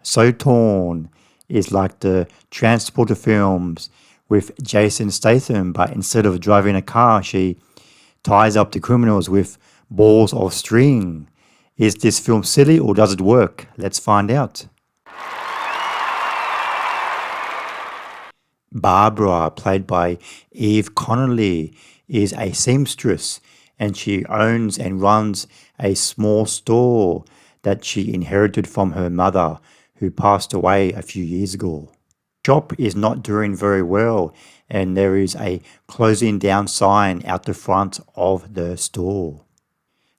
So Torn is like the transporter films with Jason Statham, but instead of driving a car, she ties up the criminals with balls of string. Is this film silly or does it work? Let's find out. Barbara, played by Eve Connolly, is a seamstress and she owns and runs a small store that she inherited from her mother, who passed away a few years ago. Shop is not doing very well and there is a closing down sign out the front of the store.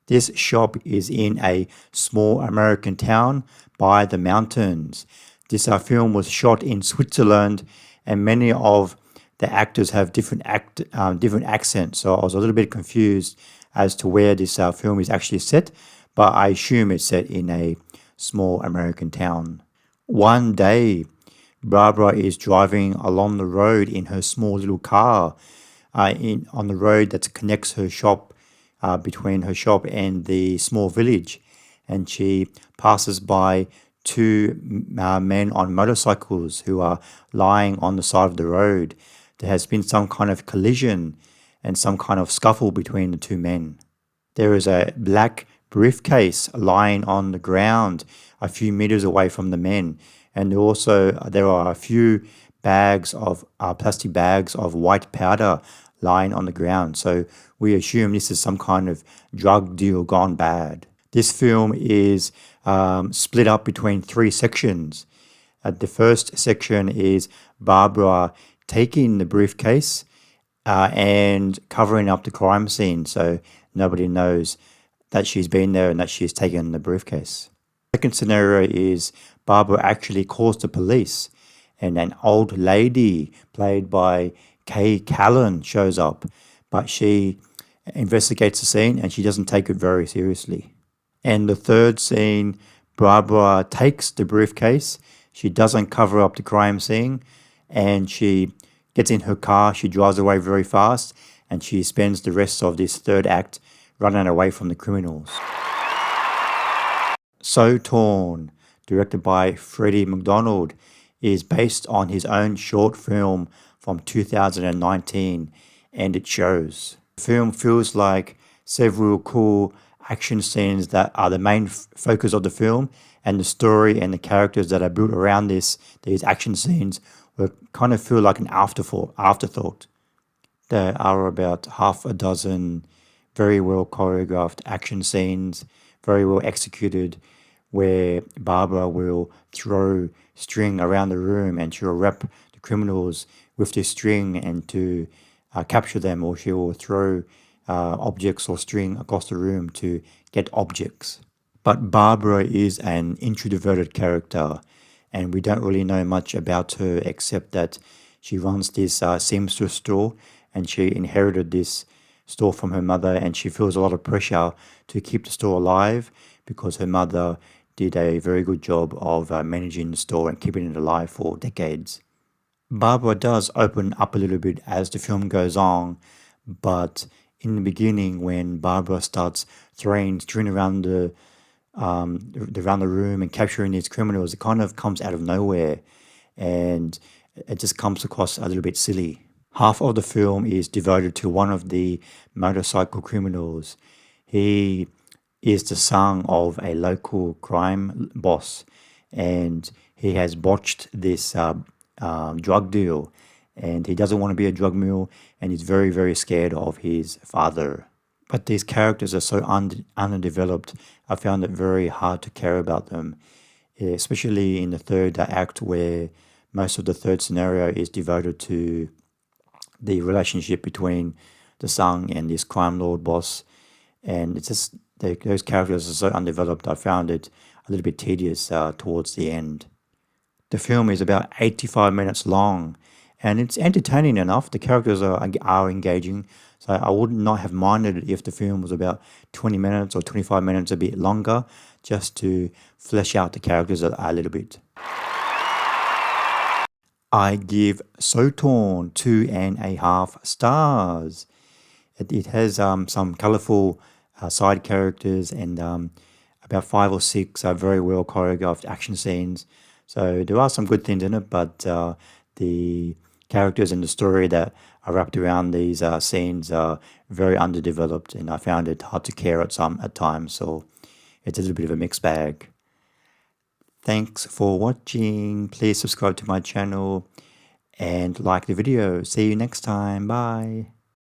This shop is in a small American town by the mountains. This film was shot in Switzerland, and many of the actors have different accents. So I was a little bit confused as to where this film is actually set, but I assume it's set in a small American town. One day, Barbara is driving along the road in her small little car, on the road that connects her shop between her shop and the small village, and she passes by two men on motorcycles who are lying on the side of the road. There has been some kind of collision and some kind of scuffle between the two men. There is a black briefcase lying on the ground a few meters away from the men, and also there are a few bags of plastic bags of white powder lying on the ground. So we assume this is some kind of drug deal gone bad. This film is split up between three sections. The first section is Barbara taking the briefcase and covering up the crime scene so nobody knows that she's been there and that she's taken the briefcase. Second scenario is Barbara actually calls the police and an old lady played by Kay Callan shows up, but she investigates the scene and she doesn't take it very seriously. And the third scene, Barbara takes the briefcase, she doesn't cover up the crime scene, and she gets in her car, she drives away very fast, and she spends the rest of this third act running away from the criminals. So Torn, directed by Freddie McDonald, is based on his own short film from 2019, and it shows. The film feels like several cool action scenes that are the main focus of the film, and the story and the characters that are built around these action scenes will kind of feel like an afterthought. There are about half a dozen very well choreographed action scenes, very well executed, where Barbara will throw string around the room and she'll wrap the criminals with this string and to capture them, or she will throw objects or string across the room to get objects. But Barbara is an introverted character and we don't really know much about her except that she runs this seamstress store and she inherited this store from her mother, and she feels a lot of pressure to keep the store alive because her mother did a very good job of managing the store and keeping it alive for decades. Barbara does open up a little bit as the film goes on, but in the beginning when Barbara starts throwing string around around the room and capturing these criminals, it kind of comes out of nowhere and it just comes across a little bit silly. Half of the film is devoted to one of the motorcycle criminals. He is the son of a local crime boss and he has botched this drug deal and he doesn't want to be a drug mule and he's very, very scared of his father. But these characters are so underdeveloped, I found it very hard to care about them, especially in the third act where most of the third scenario is devoted to the relationship between the son and this crime lord boss. And it's just, those characters are so undeveloped, I found it a little bit tedious towards the end. The film is about 85 minutes long and it's entertaining enough. The characters are engaging, so I would not have minded if the film was about 20 minutes or 25 minutes, a bit longer, just to flesh out the characters a little bit. I give So Torn 2.5 stars. It has some colourful side characters and about 5 or 6 very well choreographed action scenes. So there are some good things in it, but the characters and the story that are wrapped around these scenes are very underdeveloped, and I found it hard to care at times. So it's a little bit of a mixed bag. Thanks for watching. Please subscribe to my channel and like the video. See you next time. Bye.